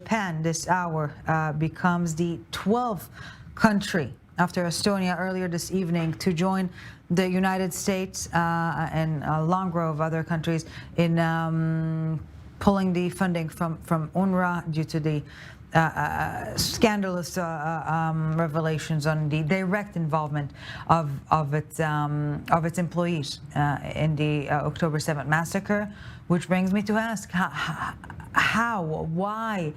Japan this hour becomes the 12th country after Estonia earlier this evening to join the United States and a long row of other countries in pulling the funding from UNRWA due to the scandalous revelations on the direct involvement of its employees in the October 7th massacre, which brings me to ask why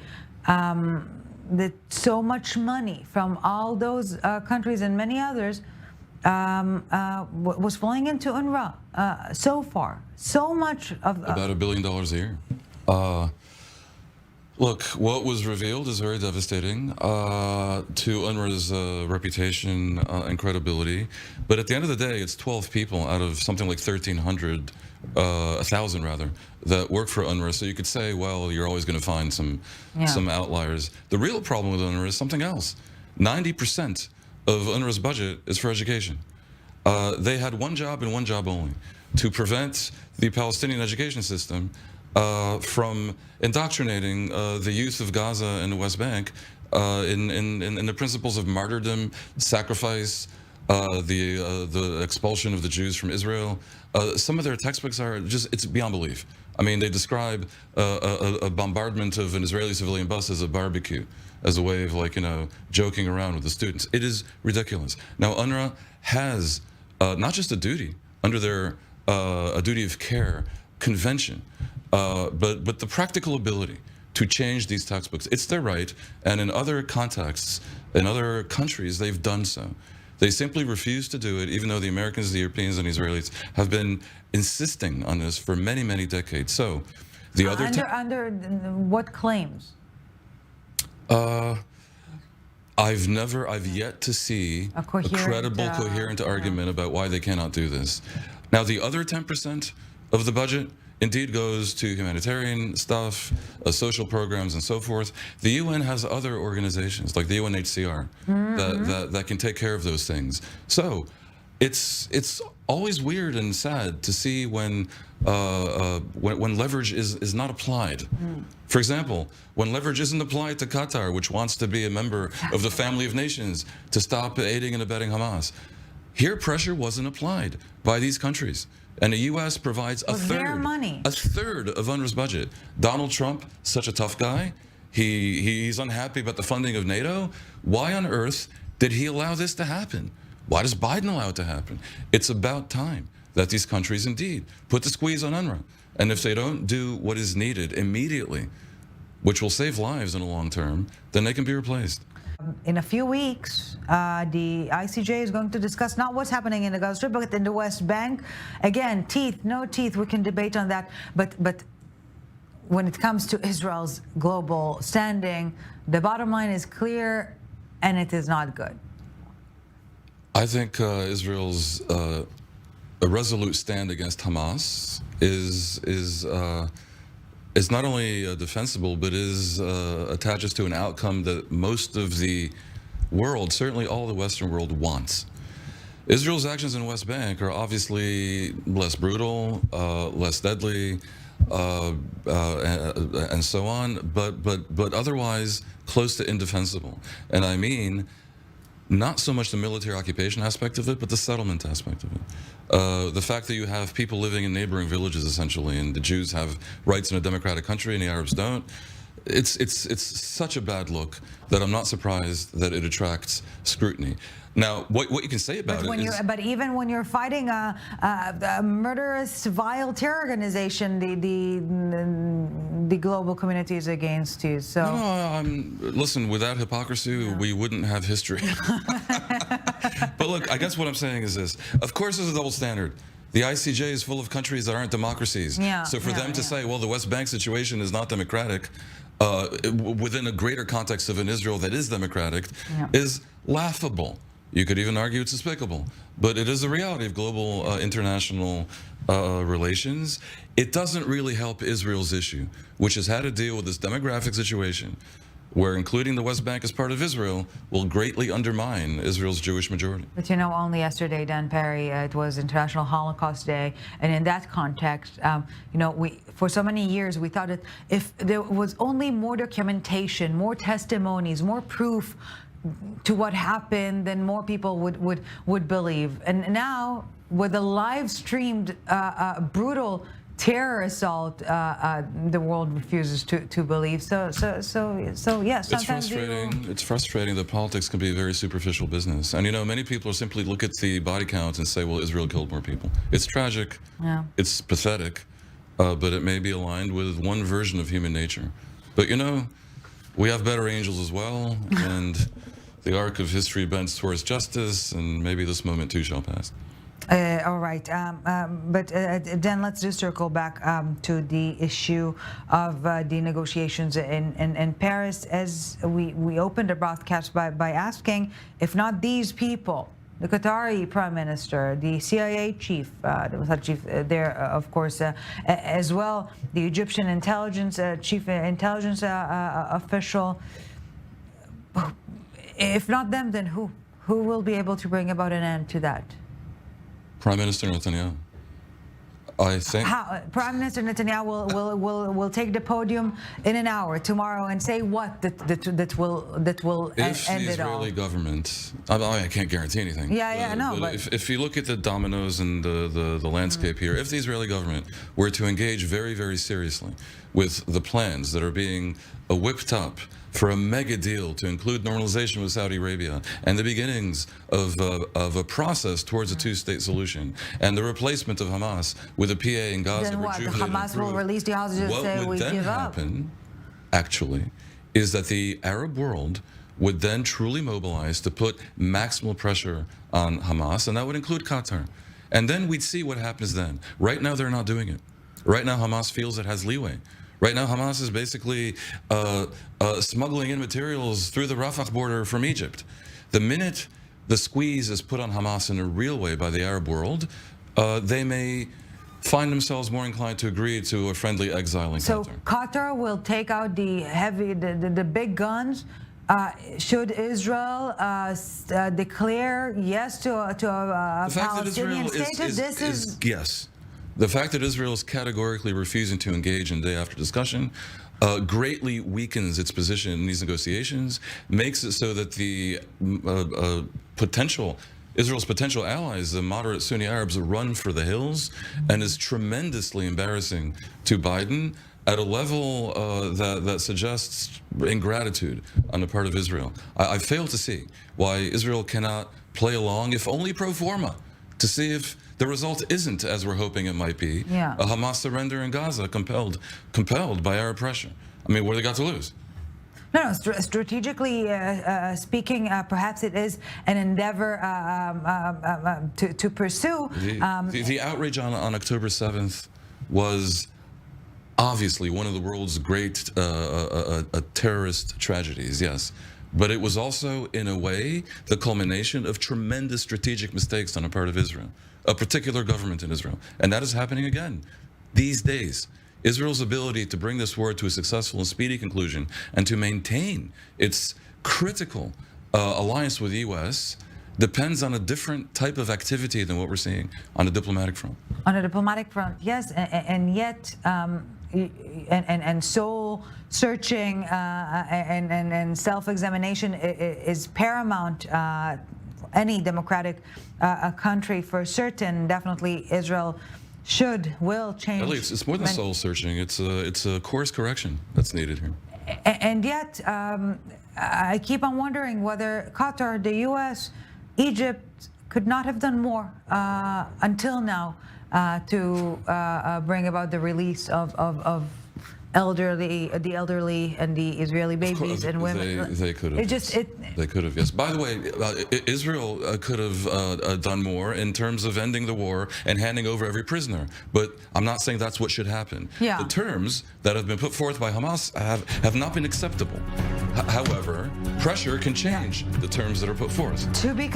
that so much money from all those countries and many others was flowing into UNRWA so far. So much of about $1 billion a year. Look, what was revealed is very devastating to UNRWA's reputation and credibility. But at the end of the day, it's 12 people out of something like 1,300, 1,000 rather, that work for UNRWA. So you could say, well, you're always going to find some outliers. The real problem with UNRWA is something else. 90% of UNRWA's budget is for education. They had one job and one job only: to prevent the Palestinian education system from indoctrinating the youth of Gaza and the West Bank in the principles of martyrdom, sacrifice, the expulsion of the Jews from Israel. Some of their textbooks are just, it's beyond belief. I mean, they describe a bombardment of an Israeli civilian bus as a barbecue, as a way of, like, joking around with the students. It is ridiculous. Now, UNRWA has not just a duty under their a duty of care convention, but the practical ability to change these textbooks. It's their right, and in other contexts, in other countries, they've done so. They simply refuse to do it, even though the Americans, the Europeans, and Israelis have been insisting on this for many, many decades. So, the other under what claims? I've yet to see a credible, coherent argument about why they cannot do this. Now, the other 10% of the budget indeed goes to humanitarian stuff, social programs, and so forth. The UN has other organizations, like the UNHCR, that can take care of those things. So it's always weird and sad to see when leverage is not applied. For example, when leverage isn't applied to Qatar, which wants to be a member of the family of nations, to stop aiding and abetting Hamas. Here, pressure wasn't applied by these countries. And the U.S. provides a third of UNRWA's budget. Donald Trump, such a tough guy, he's unhappy about the funding of NATO. Why on earth did he allow this to happen? Why does Biden allow it to happen? It's about time that these countries indeed put the squeeze on UNRWA. And if they don't do what is needed immediately, which will save lives in the long term, then they can be replaced. In a few weeks, the ICJ is going to discuss not what's happening in the Gaza Strip, but in the West Bank. Again, teeth, no teeth, we can debate on that. But when it comes to Israel's global standing, the bottom line is clear, and it is not good. I think Israel's a resolute stand against Hamas is not only defensible, but attaches to an outcome that most of the world, certainly all the Western world, wants. Israel's actions in West Bank are obviously less brutal, less deadly, and so on, but otherwise close to indefensible. And I mean, not so much the military occupation aspect of it, but the settlement aspect of it. The fact that you have people living in neighboring villages, essentially, and the Jews have rights in a democratic country and the Arabs don't. It's such a bad look that I'm not surprised that it attracts scrutiny. Now, what you can say about it is... But even when you're fighting a murderous, vile terror organization, the global community is against you. So listen, without hypocrisy, we wouldn't have history. But look, I guess what I'm saying is this. Of course there's a double standard. The ICJ is full of countries that aren't democracies. So for them to say, well, the West Bank situation is not democratic, within a greater context of an Israel that is democratic, is laughable. You could even argue it's despicable, but it is the reality of global international relations. It doesn't really help Israel's issue, which has had to deal with this demographic situation where including the West Bank as part of Israel will greatly undermine Israel's Jewish majority. But you know, only yesterday, Dan Perry, it was International Holocaust Day, and in that context, you know, for so many years we thought that if there was only more documentation, more testimonies, more proof to what happened, then more people would believe. And now, with the live streamed brutal terror assault, the world refuses to believe. So yes, sometimes it's frustrating that politics can be a very superficial business. And you know, many people simply look at the body count and say, well, Israel killed more people. It's tragic. Yeah. It's pathetic, but it may be aligned with one version of human nature. But you know, we have better angels as well, and the arc of history bends towards justice, and maybe this moment too shall pass. All right, but then let's just circle back to the issue of the negotiations in Paris. As we opened the broadcast by asking, if not these people, the Qatari Prime Minister, the CIA chief, the Mossad chief there, of course, as well, the Egyptian intelligence chief intelligence official. If not them, then who? Who will be able to bring about an end to that? Prime Minister Netanyahu. I think Prime Minister Netanyahu will take the podium in an hour tomorrow and say what that will if end the it all. Israeli government, I can't guarantee anything. Yeah, no. But if you look at the dominoes and the landscape here, if the Israeli government were to engage very, very seriously with the plans that are being whipped up for a mega deal to include normalization with Saudi Arabia and the beginnings of a process towards a two-state solution and the replacement of Hamas with a PA in Gaza, then what? The Hamas will release the hostages and say we give up. What would then happen, actually, is that the Arab world would then truly mobilize to put maximal pressure on Hamas, and that would include Qatar. And then we'd see what happens then. Right now, they're not doing it. Right now, Hamas feels it has leeway. Right now, Hamas is basically smuggling in materials through the Rafah border from Egypt. The minute the squeeze is put on Hamas in a real way by the Arab world, they may find themselves more inclined to agree to a friendly exile in Qatar. So Qatar will take out the big guns. Should Israel declare yes to a Palestinian status? Yes. The fact that Israel is categorically refusing to engage in day-after discussion greatly weakens its position in these negotiations, makes it so that the Israel's potential allies, the moderate Sunni Arabs, run for the hills, and is tremendously embarrassing to Biden at a level that suggests ingratitude on the part of Israel. I fail to see why Israel cannot play along, if only pro forma, to see if the result isn't as we're hoping it might be. Yeah. A Hamas surrender in Gaza compelled by Arab pressure. I mean, what do they got to lose? No, strategically speaking, perhaps it is an endeavor to pursue. The outrage on October 7th was obviously one of the world's great terrorist tragedies, yes. But it was also, in a way, the culmination of tremendous strategic mistakes on the part of Israel, a particular government in Israel. And that is happening again these days. Israel's ability to bring this war to a successful and speedy conclusion and to maintain its critical alliance with the U.S. depends on a different type of activity than what we're seeing on the diplomatic front. On a diplomatic front, yes, and yet, and soul searching and self-examination is paramount. Any democratic country, for certain, definitely Israel will change. Ellie, it's more than soul searching. It's a course correction that's needed here. And yet, I keep on wondering whether Qatar, the U.S., Egypt could not have done more until now to bring about the release of the elderly and the Israeli babies and women. They could have. They could have, yes. By the way, Israel could have done more in terms of ending the war and handing over every prisoner. But I'm not saying that's what should happen. Yeah. The terms that have been put forth by Hamas have not been acceptable. However, pressure can change the terms that are put forth. To be